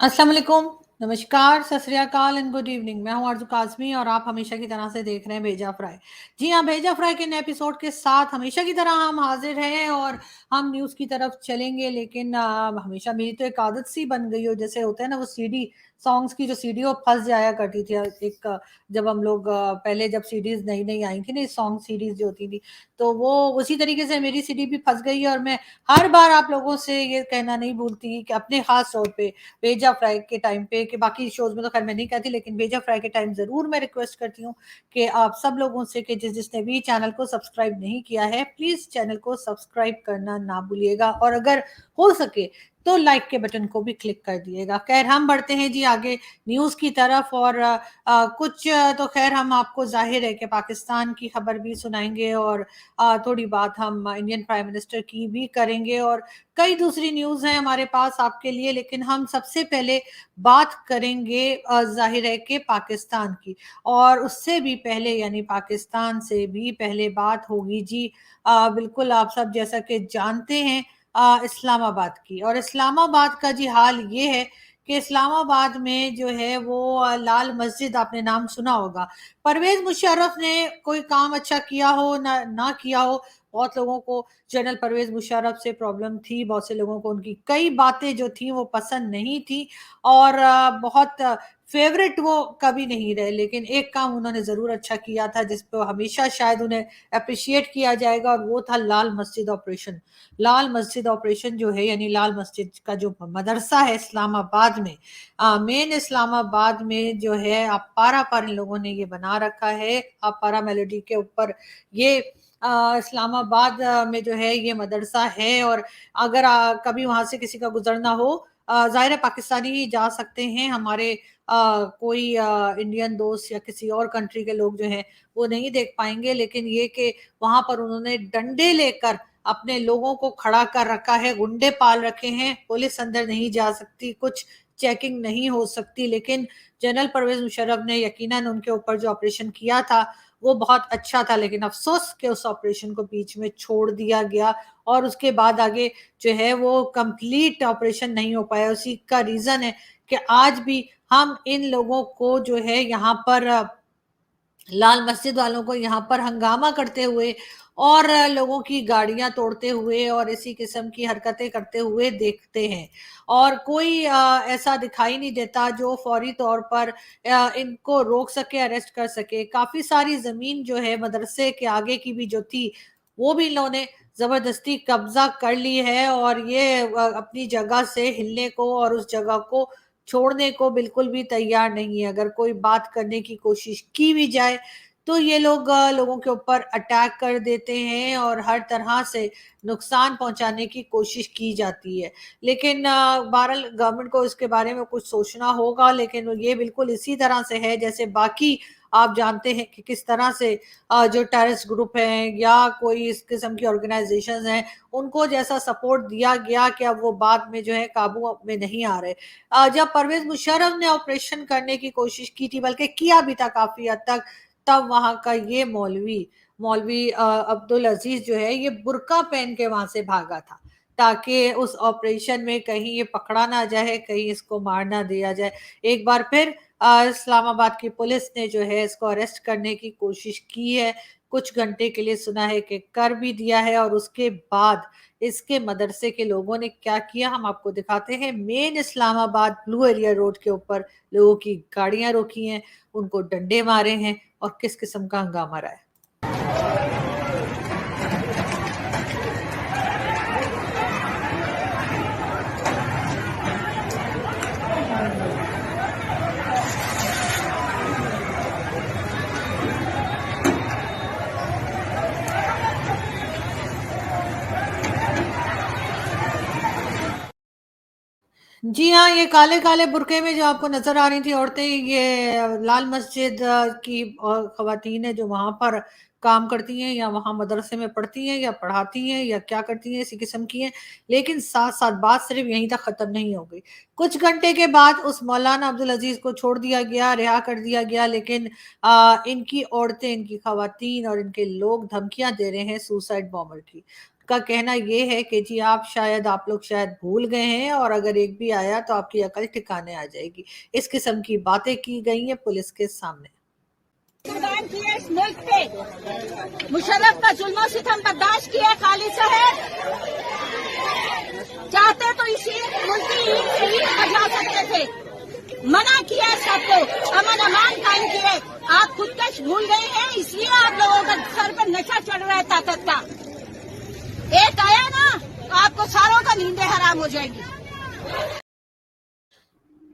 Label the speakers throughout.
Speaker 1: अस्सलाम वालेकुम, नमस्कार, सत श्री अकाल एंड गुड इवनिंग। मैं हूं आरज़ू काज़मी और आप हमेशा की तरह से देख रहे हैं भेजा फ्राई। जी हाँ, भेजा फ्राई के नए एपिसोड के साथ हमेशा की तरह हम हाज़िर हैं और हम न्यूज़ की तरफ चलेंगे। लेकिन हमेशा मेरी तो एक आदत सी बन गई हो, जैसे होता है ना वो सीडी सॉन्ग्स की जो सीडी वो फँस जाया करती थी। जब हम लोग पहले जब सीडीज़ नई-नई आई थी ना, सॉन्ग सीडीज़ जो होती थी, तो वो उसी तरीके से मेरी सीडी भी फँस गई है और मैं हर बार आप लोगों से ये कहना नहीं भूलती कि अपने ख़ास तौर पे भेजा फ्राई के टाइम पे, कि बाकी शोज़ में तो ख़ैर मैं नहीं कहती, लेकिन भेजा फ्राई के टाइम ज़रूर मैं रिक्वेस्ट करती हूँ कि आप सब लोगों से कि जिसने भी चैनल को सब्सक्राइब नहीं किया है, प्लीज़ चैनल को सब्सक्राइब करना ना भूलिएगा और अगर हो सके तो लाइक के बटन को भी क्लिक कर दिएगा। ख़ैर हम बढ़ते हैं जी आगे न्यूज़ की तरफ और कुछ तो ख़ैर हम आपको ज़ाहिर है कि पाकिस्तान की खबर भी सुनाएँगे और थोड़ी बात हम इंडियन प्राइम मिनिस्टर की भी करेंगे और कई दूसरी न्यूज़ हैं हमारे पास आपके लिए। लेकिन हम सबसे पहले बात करेंगे ज़ाहिर है कि पाकिस्तान की, और उससे भी पहले यानी पाकिस्तान से भी पहले बात होगी जी बिल्कुल आप सब जैसा कि जानते हैं इस्लामाबाद की। और इस्लामाबाद का जी हाल ये है कि इस्लामाबाद में जो है वो लाल मस्जिद आपने नाम सुना होगा। परवेज़ मुशर्रफ ने कोई काम अच्छा किया हो ना किया हो, बहुत लोगों को जनरल परवेज़ मुशर्रफ से प्रॉब्लम थी, बहुत से लोगों को उनकी कई बातें जो थी वो पसंद नहीं थी और बहुत फ़ेवरेट वो कभी नहीं रहे। लेकिन एक काम उन्होंने ज़रूर अच्छा किया था जिस पे हमेशा शायद उन्हें एप्रिशिएट किया जाएगा और वो था लाल मस्जिद ऑपरेशन। लाल मस्जिद ऑपरेशन जो है यानी लाल मस्जिद का जो मदरसा है इस्लामाबाद में, मेन इस्लामाबाद में जो है अपारा पर इन लोगों ने ये बना रखा है। अपारा मेलोडी के ऊपर ये इस्लामाबाद में जो है ये मदरसा है और अगर कभी वहाँ से किसी का गुज़रना हो, ज़ाहिर है पाकिस्तानी ही जा सकते हैं, हमारे कोई इंडियन दोस्त या किसी और कंट्री के लोग जो हैं वो नहीं देख पाएँगे। लेकिन ये कि वहाँ पर उन्होंने डंडे लेकर अपने लोगों को खड़ा कर रखा है, गुंडे पाल रखे हैं, पुलिस अंदर नहीं जा सकती, कुछ चेकिंग नहीं हो सकती। लेकिन जनरल परवेज़ मुशर्रफ ने यकीनन उनके ऊपर जो ऑपरेशन किया था वो बहुत अच्छा था, लेकिन अफ़सोस कि उस ऑपरेशन को बीच में छोड़ दिया गया और उसके बाद आगे जो है वो कंप्लीट ऑपरेशन नहीं हो पाया। उसी का रीज़न है कि आज भी हम इन लोगों को जो है यहाँ पर लाल मस्जिद वालों को यहाँ पर हंगामा करते हुए और लोगों की गाड़ियाँ तोड़ते हुए और इसी किस्म की हरकतें करते हुए देखते हैं। और कोई ऐसा दिखाई नहीं देता जो फौरी तौर पर इनको रोक सके, अरेस्ट कर सके। काफ़ी सारी ज़मीन जो है मदरसे के आगे की भी जो थी, वो भी इन्होंने ज़बरदस्ती कब्ज़ा कर ली है और ये अपनी जगह से हिलने को और उस जगह को छोड़ने को बिल्कुल भी तैयार नहीं है। अगर कोई बात करने की कोशिश की भी जाए, तो ये लोग लोगों के ऊपर अटैक कर देते हैं और हर तरह से नुकसान पहुँचाने की कोशिश की जाती है। लेकिन बहरहाल गवर्नमेंट को इसके बारे में कुछ सोचना होगा, लेकिन ये बिल्कुल इसी तरह से है जैसे बाकी आप जानते हैं कि किस तरह से जो टेररिस्ट ग्रुप हैं या कोई इस किस्म की ऑर्गेनाइज़ेशंस हैं, उनको जैसा सपोर्ट दिया गया कि अब वो बाद में जो है काबू में नहीं आ रहे। जब परवेज़ मुशर्रफ ने ऑपरेशन करने की कोशिश की थी, बल्कि किया भी था काफ़ी हद तक, तब वहाँ का ये मौलवी अब्दुल अज़ीज़ जो है, ये बुर्का पहन के वहाँ से भागा था, ताकि उस ऑपरेशन में कहीं ये पकड़ा ना जाए, कहीं इसको मार ना दिया जाए। एक बार फिर इस्लामाबाद की पुलिस ने जो है इसको अरेस्ट करने की कोशिश की है, कुछ घंटे के लिए सुना है कि कर भी दिया है और उसके बाद इसके मदरसे के लोगों ने क्या किया हम आपको दिखाते हैं। Main Islamabad blue area road के ऊपर लोगों की गाड़ियाँ रोकी हैं, उनको डंडे मारे हैं और किस किस्म का हंगामा रहा है। जी हाँ, ये काले-काले बुर्के में जो आपको नज़र आ रही थी औरतें, ये लाल मस्जिद की ख़वातीन हैं जो वहाँ पर काम करती हैं या वहाँ मदरसे में पढ़ती हैं या पढ़ाती हैं या क्या करती हैं, इसी किस्म की हैं। लेकिन साथ-साथ बात सिर्फ़ यहीं तक ख़त्म नहीं हो गई। कुछ घंटे के बाद उस मौलाना अब्दुल अज़ीज़ को छोड़ दिया गया, रिहा कर दिया गया, लेकिन इनकी औरतें, इनकी ख़वातीन और इनके लोग धमकियाँ दे रहे हैं सुसाइड बॉम्बर की। का कहना ये है कि जी आप लोग शायद भूल गए हैं और अगर एक भी आया तो आपकी अकल ठिकाने आ जाएगी। इस किस्म की बातें की गई हैं पुलिस के सामने।
Speaker 2: कुर्बान किए इस मुल्क पे, मुशर्रफ का जुल्म सितम बर्दाश्त किया खालिद साहब, चाहते तो इसी मुल्क की ईद से ईद बजा सकते थे, मना किया सबको, अमन अमान कायम किए। आप खुदकश भूल गए हैं, इसलिए आप लोगों का सर पर नशा चढ़ रहा है ताकत का। एक आया ना, आपको सारों का नींदें हराम हो जाएगी।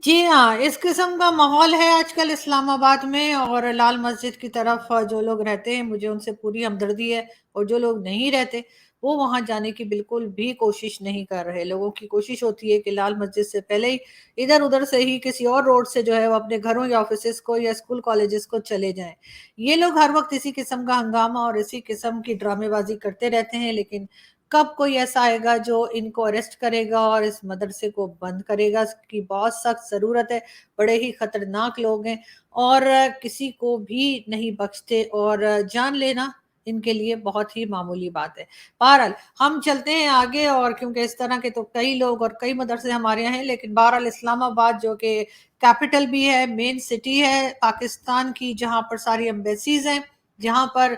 Speaker 1: जी हाँ, इस किस्म का माहौल है आजकल इस्लामाबाद में और लाल मस्जिद की तरफ जो लोग रहते हैं मुझे उनसे पूरी हमदर्दी है और जो लोग नहीं रहते वो वहां जाने की बिल्कुल भी कोशिश नहीं कर रहे। लोगों की कोशिश होती है कि लाल मस्जिद से पहले ही इधर उधर से ही किसी और रोड से जो है वो अपने घरों या ऑफिस को या स्कूल कॉलेजेस को चले जाएं। ये लोग हर वक्त इसी किस्म का हंगामा और इसी किस्म की ड्रामेबाजी करते रहते हैं, लेकिन कब कोई ऐसा आएगा जो इनको अरेस्ट करेगा और इस मदरसे को बंद करेगा, इसकी बहुत सख्त ज़रूरत है। बड़े ही खतरनाक लोग हैं और किसी को भी नहीं बख्शते और जान लेना इनके लिए बहुत ही मामूली बात है। बहरहाल हम चलते हैं आगे और क्योंकि इस तरह के तो कई लोग और कई मदरसे हमारे यहाँ हैं, लेकिन बहरहाल इस्लामाबाद जो कि कैपिटल भी है, मेन सिटी है पाकिस्तान की, जहाँ पर सारी एम्बेसीज हैं, जहाँ पर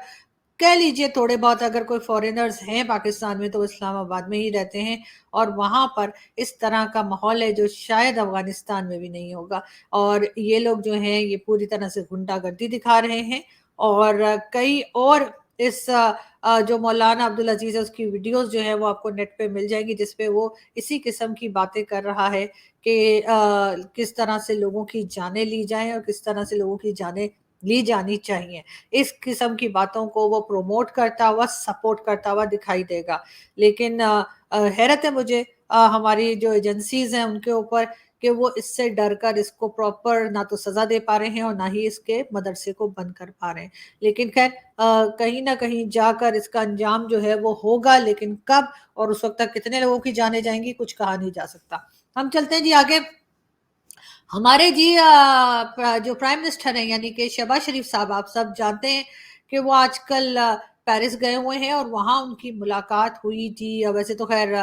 Speaker 1: कह लीजिए थोड़े बहुत अगर कोई फॉरेनर्स हैं पाकिस्तान में तो वो इस्लामाबाद में ही रहते हैं और वहां पर इस तरह का माहौल है जो शायद अफगानिस्तान में भी नहीं होगा। और ये लोग जो हैं ये पूरी तरह से गुंडागर्दी दिखा रहे हैं और कई और इस जो मौलाना अब्दुल अजीज है उसकी वीडियोस जो है वो आपको नेट पे मिल जाएंगी जिसपे वो इसी किस्म की बातें कर रहा है कि किस तरह से लोगों की जानें ली जाएं और किस तरह से लोगों की जानें ली जानी चाहिए। इस किस्म की बातों को वो प्रमोट करता हुआ, सपोर्ट करता हुआ दिखाई देगा। लेकिन हैरत है मुझे हमारी जो एजेंसीज़ हैं उनके ऊपर कि वो इससे डर कर इसको प्रॉपर ना तो सज़ा दे पा रहे हैं और ना ही इसके मदरसे को बंद कर पा रहे हैं। लेकिन ख़ैर कहीं न कहीं जाकर इसका अंजाम जो है वो होगा, लेकिन कब और उस वक़्त तक कितने लोगों की जानें जाएँगी कुछ कहा नहीं जा सकता। हम चलते हैं जी आगे। हमारे जी जो प्राइम मिनिस्टर हैं यानी कि शहबाज शरीफ साहब, आप सब जानते हैं कि वो आजकल पेरिस गए हुए हैं और वहाँ उनकी मुलाकात हुई थी। वैसे तो खैर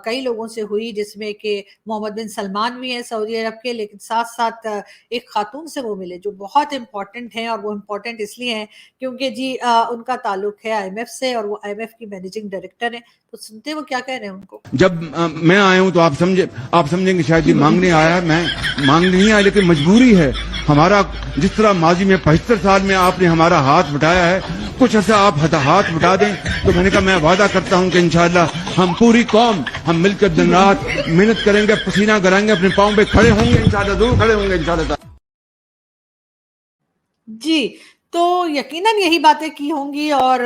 Speaker 1: कई लोगों से हुई जिसमें कि मोहम्मद बिन सलमान भी हैं सऊदी अरब के, लेकिन साथ-साथ एक खातून से वो मिले जो बहुत इम्पोर्टेंट हैं और वो इम्पोर्टेंट इसलिए हैं क्योंकि जी उनका ताल्लुक है आईएमएफ से और वो आईएमएफ की मैनेजिंग डायरेक्टर हैं। तो सुनते हैं वो क्या कह रहे हैं उनको।
Speaker 3: जब मैं आया हूं तो आप समझेंगे शायद ये मांगने आया है। मैं मांगने नहीं आया, लेकिन मजबूरी है हमारा। जिस तरह माजी में 75 साल में आपने हमारा हाथ बटाया है, कुछ ऐसा आप हाथ बटा दें। तो मैंने कहा मैं वादा करता हूं कि इंशाअल्लाह हम पूरी कौम हम मिलकर दिन रात मेहनत करेंगे, पसीना कराएंगे, अपने पाँव पे खड़े होंगे, इंशाअल्लाह जरूर खड़े होंगे इंशाअल्लाह।
Speaker 1: जी, तो यकीनन यही बातें की होंगी और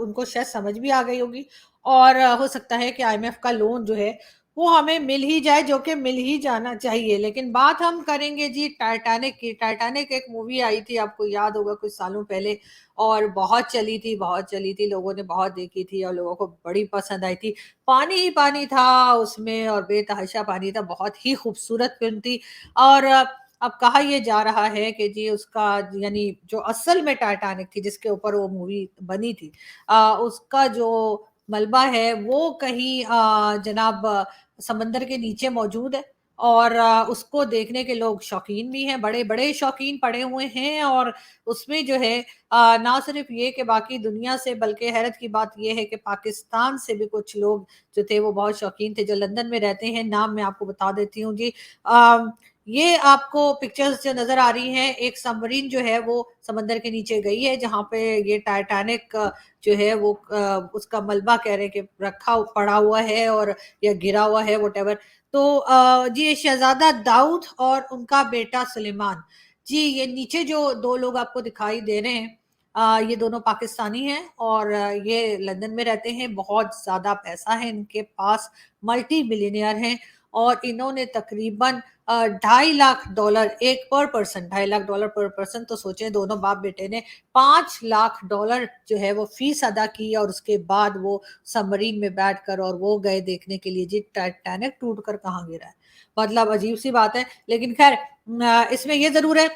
Speaker 1: उनको शायद समझ भी आ गई होगी और हो सकता है कि आईएमएफ का लोन जो है वो हमें मिल ही जाए, जो कि मिल ही जाना चाहिए। लेकिन बात हम करेंगे जी टाइटैनिक की। टाइटैनिक एक मूवी आई थी, आपको याद होगा कुछ सालों पहले और बहुत चली थी, लोगों ने बहुत देखी थी और लोगों को बड़ी पसंद आई थी। पानी ही पानी था उसमें और बेतहाशा पानी था, बहुत ही खूबसूरत फ़िल्म थी और अब कहा ये जा रहा है कि जी उसका यानी जो असल में टाइटैनिक थी जिसके ऊपर वो मूवी बनी थी उसका जो मलबा है वो कहीं जनाब समंदर के नीचे मौजूद है और उसको देखने के लोग शौकीन भी हैं, बड़े-बड़े शौकीन पड़े हुए हैं और उसमें जो है ना सिर्फ ये कि बाकी दुनिया से बल्कि हैरत की बात ये है कि पाकिस्तान से भी कुछ लोग जो थे वो बहुत शौकीन थे, जो लंदन में रहते हैं। नाम मैं आपको बता देती हूँ जी। अ, ये आपको पिक्चर्स जो नज़र आ रही हैं, एक सबमरीन जो है वो समंदर के नीचे गई है, जहाँ पे ये टाइटैनिक जो है वो उसका मलबा कह रहे हैं कि पड़ा हुआ है और या गिरा हुआ है व्हाटएवर। तो जी ये शहज़ादा दाऊद और उनका बेटा सुलेमान, जी ये नीचे जो 2 लोग आपको दिखाई दे रहे हैं ये दोनों पाकिस्तानी हैं और ये लंदन में रहते हैं, बहुत ज़्यादा पैसा है इनके पास, मल्टी बिलियनियर हैं और इन्होंने तकरीबन $2.5 लाख एक पर पर्सन, $2.5 लाख पर पर्सन, तो सोचें दोनों बाप बेटे ने $5 लाख जो है वो फीस अदा की और उसके बाद वो सबमरीन में बैठकर और वो गए देखने के लिए जी टाइटैनिक टूट कर कहाँ गिरा है। मतलब अजीब सी बात है, लेकिन खैर इसमें ये जरूर है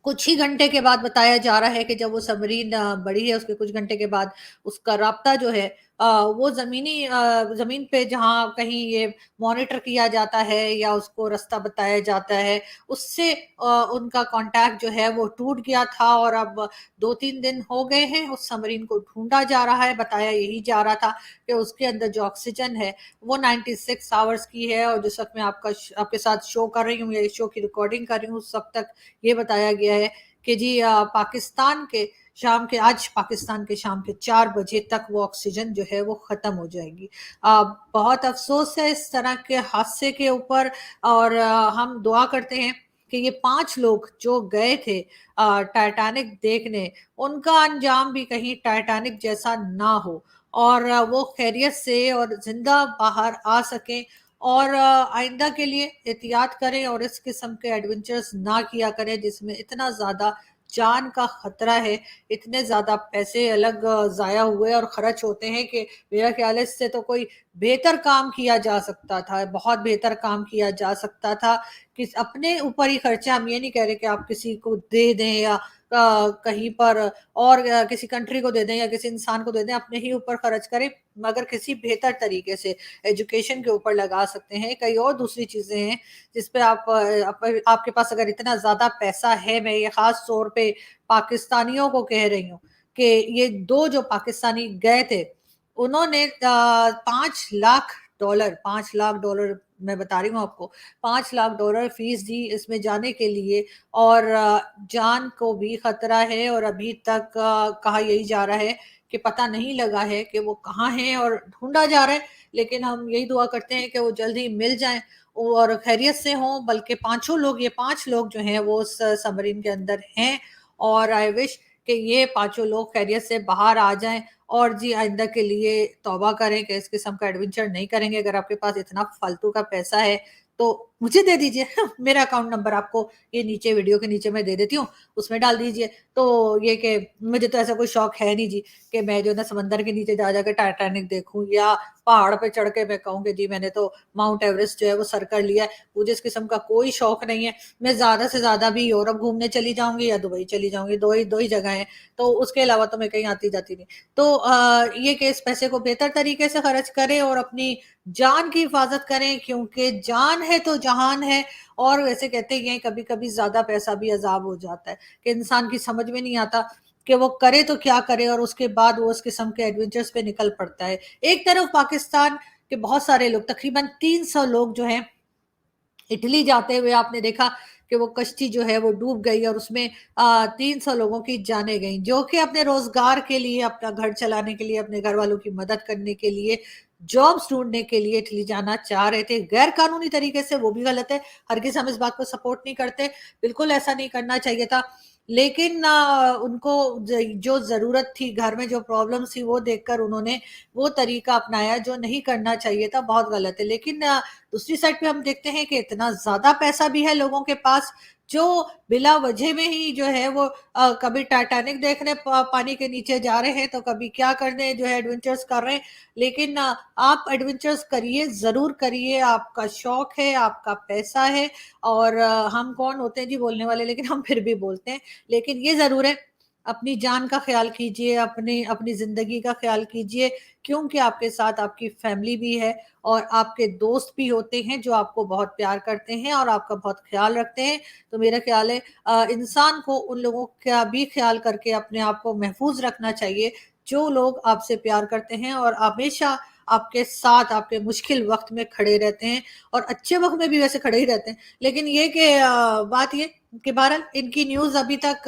Speaker 1: कुछ ही घंटे के बाद बताया जा रहा है कि जब वो सबमरीन बढ़ी है उसके कुछ घंटे के बाद उसका राब्ता जो है वो जमीन पे जहाँ कहीं ये मॉनिटर किया जाता है या उसको रास्ता बताया जाता है, उससे उनका कांटेक्ट जो है वो टूट गया था और अब 2-3 दिन हो गए हैं उस सबमरीन को ढूंढा जा रहा है। बताया यही जा रहा था कि उसके अंदर जो ऑक्सीजन है वो 96 आवर्स की है, और जिस वक्त मैं आपके साथ शो कर रही हूँ या इस शो की रिकॉर्डिंग कर रही हूँ उस वक्त तक ये बताया गया है कि जी पाकिस्तान के शाम के 4 बजे तक वो ऑक्सीजन जो है वो खत्म हो जाएगी। बहुत अफसोस है इस तरह के हादसे के ऊपर, और हम दुआ करते हैं कि ये 5 लोग जो गए थे टाइटैनिक देखने, उनका अंजाम भी कहीं टाइटैनिक जैसा ना हो, और वो खैरियत से और जिंदा बाहर आ सकें, और आइंदा के लिए एहतियात करें और इस किस्म के एडवेंचर्स ना किया करें जिसमें इतना ज्यादा जान का खतरा है, इतने ज्यादा पैसे अलग जाया हुए और खर्च होते हैं कि मेरा ख्याल है इससे तो कोई बेहतर काम किया जा सकता था, बहुत बेहतर काम किया जा सकता था कि अपने ऊपर ही खर्चा। हम ये नहीं कह रहे कि आप किसी को दे दें या कहीं पर और किसी कंट्री को दे दें या किसी इंसान को दे दें, अपने ही ऊपर खर्च करें, मगर किसी बेहतर तरीके से एजुकेशन के ऊपर लगा सकते हैं। कई और दूसरी चीजें हैं जिस पे आपके पास अगर इतना ज्यादा पैसा है, मैं ये खास तौर पे पाकिस्तानियों को कह रही हूँ कि ये 2 जो पाकिस्तानी गए थे उन्होंने $5 लाख, मैं बता रही हूँ आपको, $5 लाख फीस दी इसमें जाने के लिए, और जान को भी खतरा है, और अभी तक कहा यही जा रहा है कि पता नहीं लगा है कि वो कहाँ हैं और ढूंढा जा रहा है। लेकिन हम यही दुआ करते हैं कि वो जल्दी मिल जाएं और खैरियत से हों, बल्कि ये 5 लोग जो हैं वो उस सबमरीन के अंदर हैं, और आई विश कि ये 5 लोग खैरियत से बाहर आ जाएं, और जी आइंदा के लिए तौबा करें कि इस किस्म का एडवेंचर नहीं करेंगे। अगर आपके पास इतना फालतू का पैसा है तो मुझे दे दीजिए मेरा अकाउंट नंबर आपको ये नीचे वीडियो के नीचे मैं दे देती हूँ, उसमें डाल दीजिए। तो ये कि मुझे तो ऐसा कोई शौक है नहीं जी कि मैं जो है ना समंदर के नीचे जा जाकर टाइटैनिक देखूं या पहाड़ पे चढ़ के मैं कहूँ कि जी मैंने तो माउंट एवरेस्ट जो है वो सर कर लिया है। मुझे इस किस्म का कोई शौक नहीं है। मैं ज्यादा से ज्यादा भी यूरोप घूमने चली जाऊंगी या दुबई चली जाऊंगी, दो ही जगह है, तो उसके अलावा तो मैं कहीं आती जाती नहीं। तो ये कि इस पैसे को बेहतर तरीके से खर्च करें और अपनी जान की हिफाजत करें, क्योंकि जान है तो जहान है। और वैसे कहते हैं कभी कभी ज्यादा पैसा भी अजाब हो जाता है कि इंसान की समझ में नहीं आता कि वो करे तो क्या करे, और उसके बाद वो उस किस्म के एडवेंचर्स पे निकल पड़ता है। एक तरफ पाकिस्तान के बहुत सारे लोग, तकरीबन 300 लोग जो हैं इटली जाते हुए आपने देखा कि वो कश्ती जो है वो डूब गई, और उसमें 300 लोगों की जानें गई जो कि अपने रोजगार के लिए, अपना घर चलाने के लिए, अपने घर वालों की मदद करने के लिए, जॉब्स ढूंढने के लिए इटली जाना चाह रहे थे गैर कानूनी तरीके से। वो भी गलत है, हरगिज हम इस बात को सपोर्ट नहीं करते, बिल्कुल ऐसा नहीं करना चाहिए था। लेकिन उनको जो जरूरत थी, घर में जो प्रॉब्लम थी, वो देखकर उन्होंने वो तरीका अपनाया जो नहीं करना चाहिए था, बहुत गलत है। लेकिन दूसरी साइड पे हम देखते हैं कि इतना ज्यादा पैसा भी है लोगों के पास जो बिला वजह में ही जो है वो कभी टाइटैनिक देखने पानी के नीचे जा रहे हैं, तो कभी क्या करने जो है एडवेंचर्स कर रहे हैं। लेकिन आप एडवेंचर्स करिए, जरूर करिए, आपका शौक है, आपका पैसा है, और हम कौन होते हैं जी बोलने वाले, लेकिन हम फिर भी बोलते हैं। लेकिन ये जरूर है, अपनी जान का ख्याल कीजिए, अपनी अपनी जिंदगी का ख्याल कीजिए, क्योंकि आपके साथ आपकी फैमिली भी है और आपके दोस्त भी होते हैं जो आपको बहुत प्यार करते हैं और आपका बहुत ख्याल रखते हैं। तो मेरा ख्याल है इंसान को उन लोगों का भी ख्याल करके अपने आप को महफूज रखना चाहिए जो लोग आपसे प्यार करते हैं और हमेशा आपके साथ आपके मुश्किल वक्त में खड़े रहते हैं, और अच्छे वक्त में भी वैसे खड़े ही रहते हैं। लेकिन ये कि बात ये कि बहरहाल इनकी न्यूज अभी तक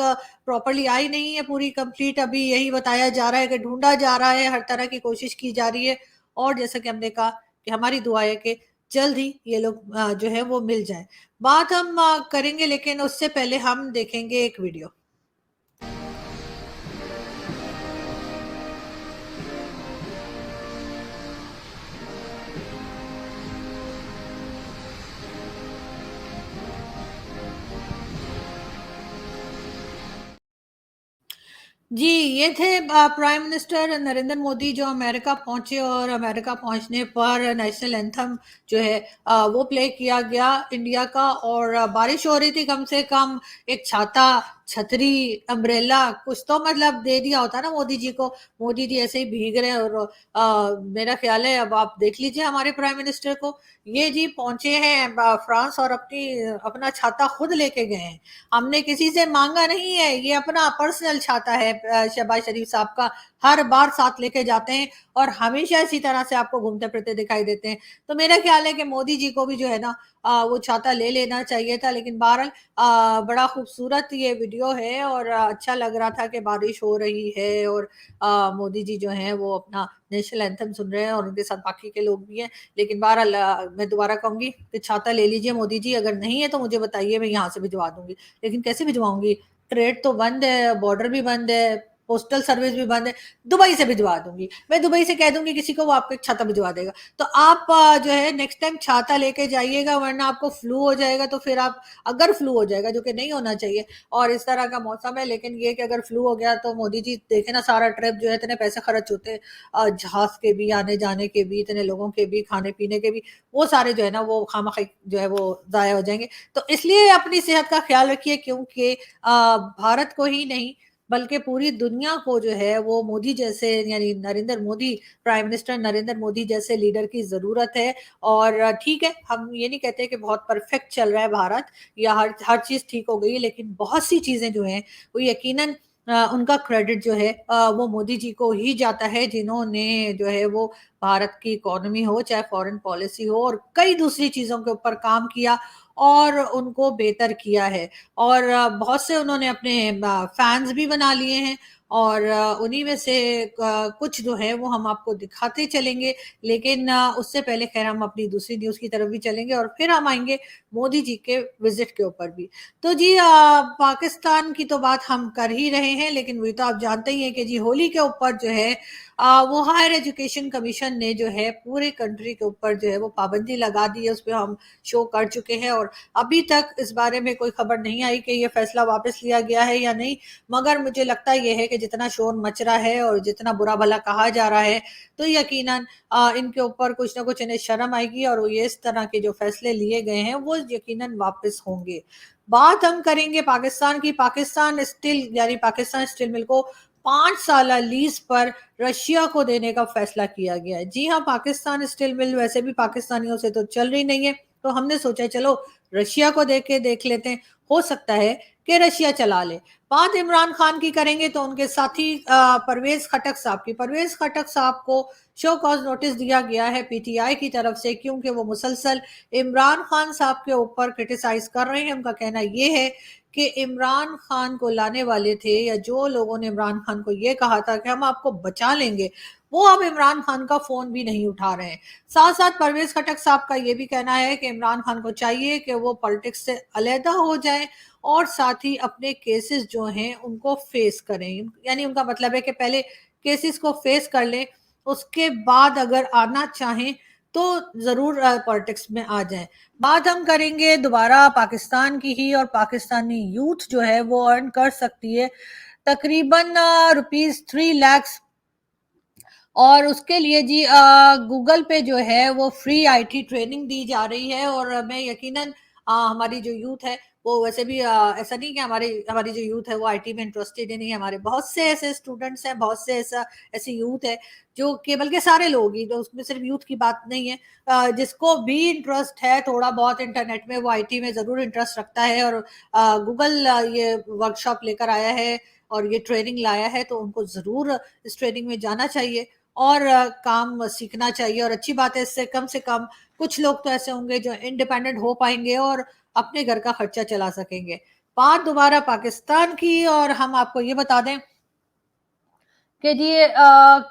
Speaker 1: प्रॉपरली आई नहीं है पूरी कंप्लीट। अभी यही बताया जा रहा है कि ढूंढा जा रहा है, हर तरह की कोशिश की जा रही है, और जैसा कि हमने कहा कि हमारी दुआ है कि जल्द ही ये लोग जो है वो मिल जाए। बात हम करेंगे, लेकिन उससे पहले हम देखेंगे एक वीडियो। जी, ये थे प्राइम मिनिस्टर नरेंद्र मोदी जो अमेरिका पहुंचे, और अमेरिका पहुंचने पर नेशनल एंथम जो है वो प्ले किया गया इंडिया का, और बारिश हो रही थी, कम से कम एक छाता छतरी, अम्ब्रेला कुछ तो मतलब दे दिया होता ना मोदी जी को। मोदी जी ऐसे ही भीग रहे हैं और मेरा ख्याल है अब आप देख लीजिए हमारे प्राइम मिनिस्टर को, ये जी पहुंचे हैं फ्रांस और अपना छाता खुद लेके गए हैं। हमने किसी से मांगा नहीं है, ये अपना पर्सनल छाता है शहबाज शरीफ साहब का, हर बार साथ लेके जाते हैं और हमेशा इसी तरह से आपको घूमते फिरते दिखाई देते हैं। तो मेरा ख्याल है कि मोदी जी को भी जो है ना वो छाता ले लेना चाहिए था। लेकिन बहरहाल बड़ा खूबसूरत ये वीडियो है और अच्छा लग रहा था कि बारिश हो रही है और मोदी जी जो हैं वो अपना नेशनल एंथम सुन रहे हैं और उनके साथ बाकी के लोग भी हैं। लेकिन बहरहाल मैं दोबारा कहूंगी कि छाता ले लीजिए मोदी जी, अगर नहीं है तो मुझे बताइए, मैं यहाँ से भिजवा दूंगी। लेकिन कैसे भिजवाऊंगी, ट्रेड तो बंद है, बॉर्डर भी बंद है, पोस्टल सर्विस भी बंद है। दुबई से भिजवा दूंगी, मैं दुबई से कह दूंगी किसी को, वो आपको एक छाता भिजवा देगा। तो आप जो है नेक्स्ट टाइम छाता लेके जाइएगा, वरना आपको फ्लू हो जाएगा। तो फिर आप, अगर फ्लू हो जाएगा, जो कि नहीं होना चाहिए और इस तरह का मौसम है, लेकिन ये कि अगर फ्लू हो गया तो मोदी जी देखे ना, सारा ट्रिप जो है इतने पैसे खर्च होते हैं, जहाज के भी, आने जाने के भी, इतने लोगों के भी, खाने पीने के भी, वो सारे जो है ना वो खामखा जो है वो जाया हो जाएंगे। तो इसलिए अपनी सेहत का ख्याल रखिए, क्योंकि भारत को ही नहीं बल्कि पूरी दुनिया को जो है वो मोदी जैसे, यानी नरेंद्र मोदी, प्राइम मिनिस्टर नरेंद्र मोदी जैसे लीडर की जरूरत है। और ठीक है, हम ये नहीं कहते कि बहुत परफेक्ट चल रहा है भारत या हर चीज ठीक हो गई है, लेकिन बहुत सी चीजें जो हैं वो यकीनन उनका क्रेडिट जो है वो मोदी जी को ही जाता है, जिन्होंने जो है वो भारत की इकोनॉमी हो, चाहे फॉरेन पॉलिसी हो, और कई दूसरी चीजों के ऊपर काम किया और उनको बेहतर किया है। और बहुत से उन्होंने अपने फैंस भी बना लिए हैं और उन्हीं में से कुछ जो है वो हम आपको दिखाते चलेंगे। लेकिन उससे पहले खैर हम अपनी दूसरी न्यूज़ की तरफ भी चलेंगे और फिर हम आएँगे मोदी जी के विज़िट के ऊपर भी। तो जी पाकिस्तान की तो बात हम कर ही रहे हैं, लेकिन वही तो आप जानते ही हैं कि जी होली के ऊपर जो है वो हायर एजुकेशन कमीशन ने जो है पूरे कंट्री के ऊपर जो है वो पाबंदी लगा दी है, उसपे हम शो कर चुके हैं और अभी तक इस बारे में कोई खबर नहीं आई कि ये फैसला वापस लिया गया है या नहीं। मगर मुझे लगता ये है कि जितना शोर मच रहा है और जितना बुरा भला कहा जा रहा है, तो यकीनन इनके ऊपर कुछ ना कुछ इन्हें शर्म आएगी और ये इस तरह के जो फैसले लिए गए हैं वो यकीनन वापस होंगे। बात हम करेंगे पाकिस्तान की। पाकिस्तान स्टील, यानी पाकिस्तान स्टील मिल को 5 साल लीज पर रशिया को देने का फैसला किया गया है। जी हाँ, पाकिस्तान स्टील मिल वैसे भी पाकिस्तानियों से तो चल रही नहीं है, तो हमने सोचा चलो रशिया को देख लेते हैं, हो सकता है कि रशिया चला ले। बात इमरान खान की करेंगे तो उनके साथी परवेज खटक साहब की। परवेज खटक साहब को शो कॉज नोटिस दिया गया है पीटीआई की तरफ से, क्योंकि वो मुसलसल इमरान खान साहब के ऊपर क्रिटिसाइज कर रहे हैं। उनका कहना ये है कि इमरान खान को लाने वाले थे, या जो लोगों ने इमरान खान को ये कहा था कि हम आपको बचा लेंगे, वो अब इमरान खान का फोन भी नहीं उठा रहे हैं। साथ साथ परवेज खटक साहब का ये भी कहना है कि इमरान खान को चाहिए कि वो पॉलिटिक्स से अलहदा हो जाए और साथ ही अपने केसेस जो हैं उनको फेस करें। यानी उनका मतलब है कि पहले केसेस को फेस कर लें, उसके बाद अगर आना चाहें तो जरूर पॉलिटिक्स में आ जाएं। बात हम करेंगे दोबारा पाकिस्तान की ही, और पाकिस्तानी यूथ जो है वो अर्न कर सकती है तकरीबन ₹3 लाख, और उसके लिए जी गूगल पे जो है वो फ्री आईटी ट्रेनिंग दी जा रही है। और मैं यकीनन हमारी जो यूथ है वो वैसे भी ऐसा नहीं कि हमारी जो यूथ है वो आईटी में इंटरेस्टेड ही नहीं है। हमारे बहुत से ऐसे स्टूडेंट्स हैं, बहुत से ऐसी यूथ है जो कि, बल्कि सारे लोग ही, जो उसमें सिर्फ यूथ की बात नहीं है, जिसको भी इंटरेस्ट है थोड़ा बहुत इंटरनेट में, वो आईटी में जरूर इंटरेस्ट रखता है। और गूगल ये वर्कशॉप लेकर आया है और ये ट्रेनिंग लाया है, तो उनको जरूर इस ट्रेनिंग में जाना चाहिए और काम सीखना चाहिए। और अच्छी बात है, इससे कम से कम कुछ लोग तो ऐसे होंगे जो इंडिपेंडेंट हो पाएंगे और अपने घर का खर्चा चला सकेंगे। बात दोबारा पाकिस्तान की, और हम आपको ये बता दें कि जी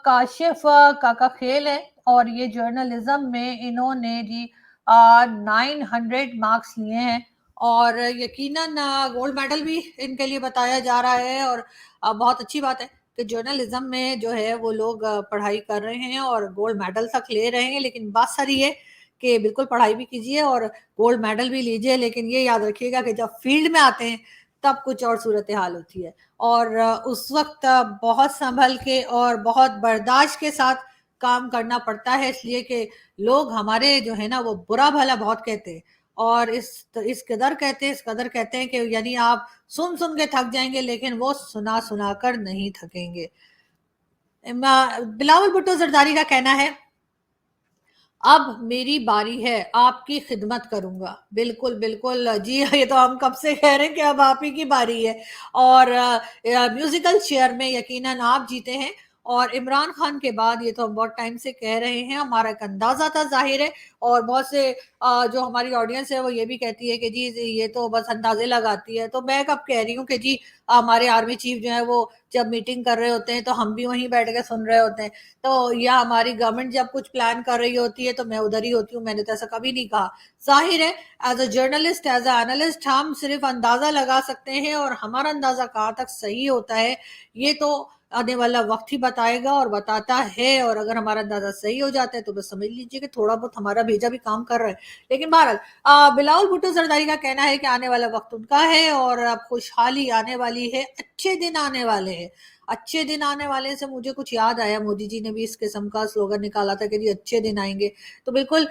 Speaker 1: काशिफ काका खेल है और ये जर्नलिज्म में इन्होंने जी 900 मार्क्स लिए हैं और यकीनन गोल्ड मेडल भी इनके लिए बताया जा रहा है। और बहुत अच्छी बात है कि जर्नलिज्म में जो है वो लोग पढ़ाई कर रहे हैं और गोल्ड मेडल तक ले रहे हैं। लेकिन बात सारी है कि बिल्कुल पढ़ाई भी कीजिए और गोल्ड मेडल भी लीजिए, लेकिन ये याद रखिएगा कि जब फील्ड में आते हैं तब कुछ और सूरत हाल होती है। और उस वक्त बहुत संभल के और बहुत बर्दाश्त के साथ काम करना पड़ता है, इसलिए कि लोग हमारे जो है ना वो बुरा भला बहुत कहते हैं और इस कदर कहते हैं कि यानी आप सुन सुन के थक जाएंगे, लेकिन वो सुना सुना कर नहीं थकेंगे। बिलावल भुट्टो जरदारी का कहना है, अब मेरी बारी है, आपकी खिदमत करूंगा। बिल्कुल बिल्कुल जी, ये तो हम कब से कह रहे हैं कि अब आप ही की बारी है। और म्यूजिकल चेयर में यकीनन आप जीते हैं। और इमरान खान के बाद ये तो हम बहुत टाइम से कह रहे हैं, हमारा एक अंदाजा था जाहिर है। और बहुत से जो हमारी ऑडियंस है वो ये भी कहती है कि जी ये तो बस अंदाजे लगाती है। तो मैं कब कह रही हूँ कि जी हमारे आर्मी चीफ जो है वो जब मीटिंग कर रहे होते हैं तो हम भी वहीं बैठ के सुन रहे होते हैं। तो या हमारी गवर्नमेंट जब कुछ प्लान कर रही होती है तो मैं उधर ही होती हूँ, मैंने तो ऐसा कभी नहीं कहा। जाहिर है as a journalist, as a analyst हम सिर्फ अंदाजा लगा सकते हैं, और हमारा अंदाजा कहाँ तक सही होता है ये तो आने वाला वक्त ही बताएगा और बताता है। और अगर हमारा अंदाजा सही हो जाता है तो बस समझ लीजिए कि थोड़ा बहुत हमारा भेजा भी काम कर रहा है। लेकिन बहरहाल बिलावल भुट्टो जरदारी का कहना है कि आने वाला वक्त उनका है और अब खुशहाली आने वाली है, अच्छे दिन आने वाले हैं। अच्छे दिन आने वाले से मुझे कुछ याद आया, मोदी जी ने भी इस किस्म का स्लोगन निकाला था कि जी अच्छे दिन आएंगे। तो बिल्कुल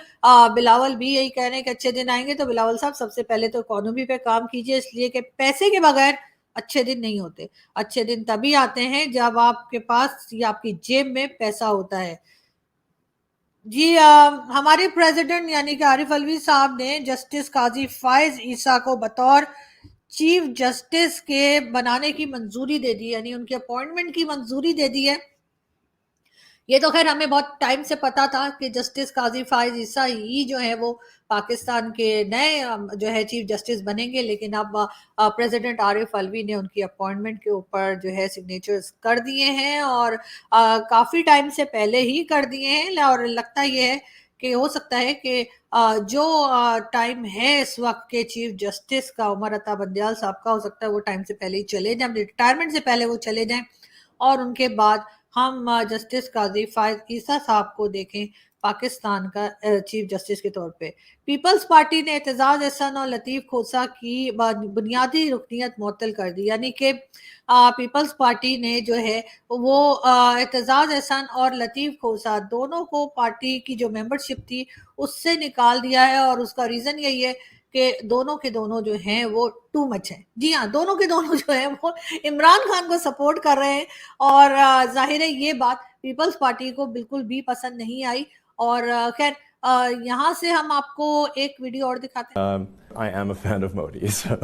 Speaker 1: बिलावल भी यही कह रहे हैं कि अच्छे दिन आएंगे। तो बिलावल साहब सबसे पहले तो इकोनॉमी पे काम कीजिए, इसलिए कि पैसे के बगैर अच्छे दिन नहीं होते। अच्छे दिन तभी आते हैं जब आपके पास या आपकी जेब में पैसा होता है। जी हमारे प्रेसिडेंट यानी कि आरिफ अलवी साहब ने जस्टिस काजी फायज ईसा को बतौर चीफ जस्टिस के बनाने की मंजूरी दे दी, यानी उनकी अपॉइंटमेंट की मंजूरी दे दी है। ये तो खैर हमें बहुत टाइम से पता था कि जस्टिस काजी फायज ईसा ही जो है वो पाकिस्तान के नए जो है चीफ जस्टिस बनेंगे। लेकिन अब प्रेसिडेंट आरिफ अलवी ने उनकी अपॉइंटमेंट के ऊपर जो है सिग्नेचर्स कर दिए हैं, और काफी टाइम से पहले ही कर दिए हैं। और लगता ये है कि हो सकता है कि जो टाइम है इस वक्त के चीफ जस्टिस का, उमर अता बंदयाल साहब का, हो सकता है वो टाइम से पहले ही चले जाए, रिटायरमेंट से पहले वो चले जाएं, और उनके बाद हम जस्टिस काजी फायज ईसा साहब को देखें पाकिस्तान का चीफ जस्टिस के तौर पे। पीपल्स पार्टी ने एतजाज एहसन और लतीफ खोसा की बुनियादी रुकनीत मुअत्तल कर दी, यानी कि पीपल्स पार्टी ने जो है वो एतजाज एहसन और लतीफ खोसा दोनों को पार्टी की जो मेंबरशिप थी उससे निकाल दिया है। और उसका रीजन यही है कि दोनों के दोनों जो हैं वो टू मच है। जी हाँ, दोनों के दोनों जो है वो इमरान खान को सपोर्ट कर रहे हैं। और जाहिर है ये बात पीपल्स पार्टी को बिल्कुल भी पसंद नहीं आई। और खैर यहाँ से हम आपको एक वीडियो और दिखाते हैं।
Speaker 4: I am a fan of Modi, so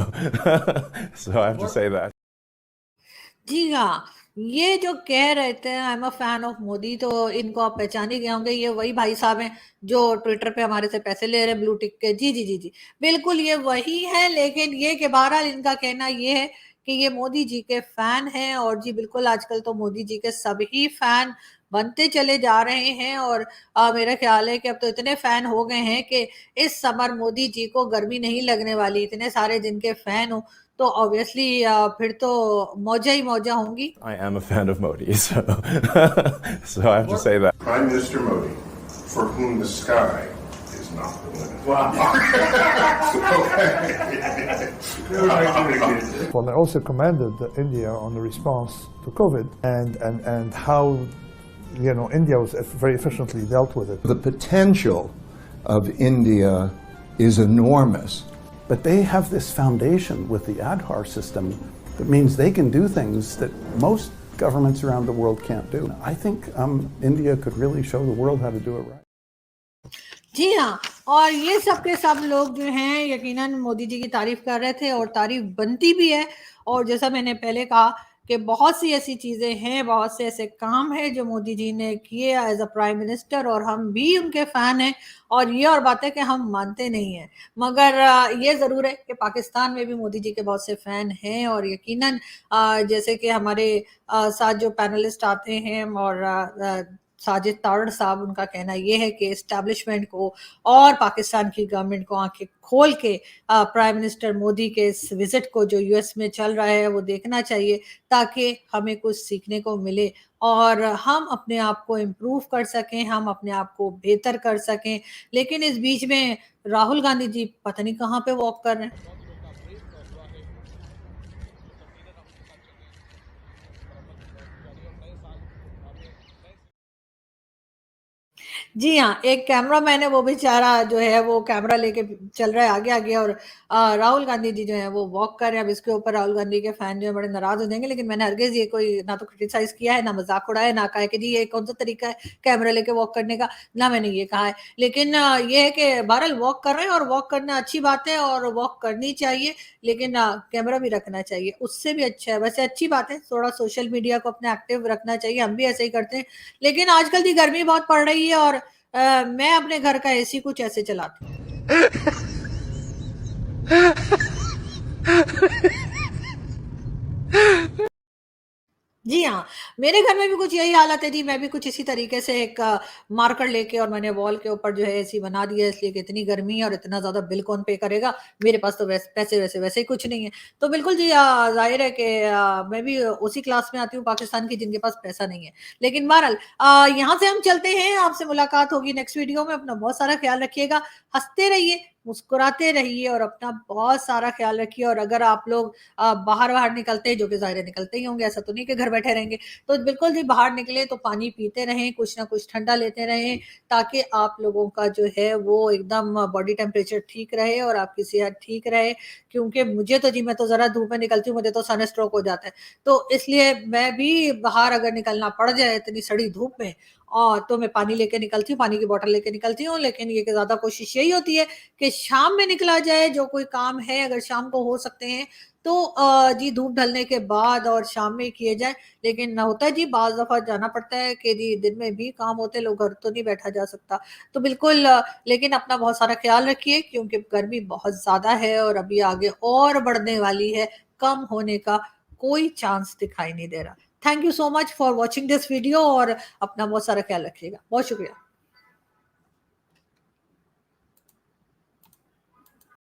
Speaker 4: so I have to say that.
Speaker 1: जी हाँ, ये जो कह रहे थे I am a fan of Modi, तो इनको आप पहचान ही गए होंगे, ये वही भाई साहब हैं जो ट्विटर पे हमारे से पैसे ले रहे हैं ब्लू टिक के। जी जी जी जी, बिल्कुल ये वही है। लेकिन ये कि बहरहाल इनका कहना ये है कि ये मोदी जी के फैन हैं। और जी बिल्कुल आजकल तो मोदी जी के सभी फैन बनते चले जा रहे हैं। और मेरा ख्याल है कि अब तो इतने फैन हो गए हैं कि इस समर मोदी जी को गर्मी नहीं लगने वाली, इतने सारे जिनके फैन हो। तो ऑब्वियसली फिर तो मौजा ही मौजा होंगी।
Speaker 4: I am a fan of Modi, so so I have to say that.
Speaker 5: Prime Minister Modi, for whom the sky is not the limit.
Speaker 6: Well, I also commended India on the response to COVID and how, India was very efficiently dealt with it.
Speaker 7: The potential of India is enormous.
Speaker 8: But they have this foundation with the Aadhaar system that means they can do things that most governments around the world can't do. I think India could really show the world how to do it right.
Speaker 1: जी हाँ, और ये सब के सब लोग जो हैं यकीनन मोदी जी की तारीफ कर रहे थे, और तारीफ बनती भी है। और जैसा मैंने पहले कहा कि बहुत सी ऐसी चीजें हैं, बहुत से ऐसे काम हैं जो मोदी जी ने किए एज अ प्राइम मिनिस्टर, और हम भी उनके फैन हैं। और ये और बात है कि हम मानते नहीं हैं, मगर ये जरूर है कि पाकिस्तान में भी मोदी जी के बहुत से फैन हैं। और यकीनन जैसे कि हमारे साथ जो पैनलिस्ट आते हैं, और साजिद तारड़ साहब, उनका कहना यह है कि एस्टैब्लिशमेंट को और पाकिस्तान की गवर्नमेंट को आंखें खोल के प्राइम मिनिस्टर मोदी के इस विजिट को जो यूएस में चल रहा है वो देखना चाहिए, ताकि हमें कुछ सीखने को मिले और हम अपने आप को इम्प्रूव कर सकें, हम अपने आप को बेहतर कर सकें। लेकिन इस बीच में राहुल गांधी जी पता नहीं कहाँ पे वॉक कर रहे हैं। जी हाँ, एक कैमरामैन है वो बेचारा जो है वो कैमरा लेके चल रहा है आगे-आगे और राहुल गांधी जी जो हैं वो वॉक कर रहे हैं। अब इसके ऊपर राहुल गांधी के फैन जो है बड़े नाराज़ हो जाएँगे, लेकिन मैंने हरगिज़ ये कोई ना तो क्रिटिसाइज़ किया है, ना मज़ाक उड़ाया है, ना कहा है कि जी ये कौन-सा तरीका है कैमरा लेके वॉक करने का, ना मैंने ये कहा है। लेकिन ये है कि बहरहाल वॉक कर रहे हैं और वॉक करना अच्छी बात है और वॉक करनी चाहिए, लेकिन कैमरा भी रखना चाहिए, उससे भी अच्छा है। वैसे अच्छी बात है, थोड़ा सोशल मीडिया को अपने एक्टिव रखना चाहिए, हम भी ऐसे ही करते हैं। लेकिन आजकल की गर्मी बहुत पड़ रही है और मैं अपने घर का एसी कुछ ऐसे चलाती हूँ। जी हाँ, मेरे घर में भी कुछ यही हालत है जी, मैं भी कुछ इसी तरीके से एक मार्कर लेके और मैंने वॉल के ऊपर जो है एसी बना दिया है, इसलिए कि इतनी गर्मी है और इतना ज़्यादा बिल कौन पे करेगा, मेरे पास तो पैसे वैसे ही कुछ नहीं है। तो बिल्कुल जी ज़ाहिर है कि मैं भी उसी क्लास में आती हूँ पाकिस्तान की जिनके पास पैसा नहीं है। लेकिन बहरहाल यहाँ से हम चलते हैं, आपसे मुलाकात होगी नेक्स्ट वीडियो में, अपना बहुत सारा ख़्याल रखिएगा, हँसते रहिए, मुस्कुराते रहिए और अपना बहुत सारा ख़्याल रखिए और अगर आप लोग बाहर-वाहर निकलते हैं, जो कि ज़ाहिर है निकलते ही होंगे, ऐसा तो नहीं कि घर बैठे रहेंगे। तो बिल्कुल जी बाहर निकले तो पानी पीते रहें, कुछ ना कुछ ठंडा लेते रहें, ताकि आप लोगों का जो है वो एकदम बॉडी टेम्परेचर ठीक रहे और आपकी सेहत ठीक रहे। क्योंकि मुझे तो जी मैं तो ज़रा धूप में निकलती हूँ, मुझे तो सनस्ट्रोक हो जाता है। तो इसलिए मैं भी बाहर अगर निकलना पड़ जाए इतनी सड़ी धूप में तो मैं पानी लेके निकलती हूँ, पानी की बॉटल लेके निकलती हूँ। लेकिन ये कि ज़्यादा कोशिश यही होती है कि शाम में निकला जाए, जो कोई काम है अगर शाम को हो सकते हैं तो जी धूप ढलने के बाद और शाम में किए जाएँ। लेकिन होता है जी बाज़ दफ़ा जाना पड़ता है कि जी दिन में भी काम होते हैं, लोग घर तो नहीं बैठा जा सकता। तो बिल्कुल लेकिन अपना बहुत सारा ख़्याल रखिए क्योंकि गर्मी बहुत ज़्यादा है और अभी आगे और बढ़ने वाली है, कम होने का कोई चांस दिखाई नहीं दे रहा। Thank you so much for watching this video और अपना बहुत सारा ख़्याल रखिएगा। बहुत शुक्रिया।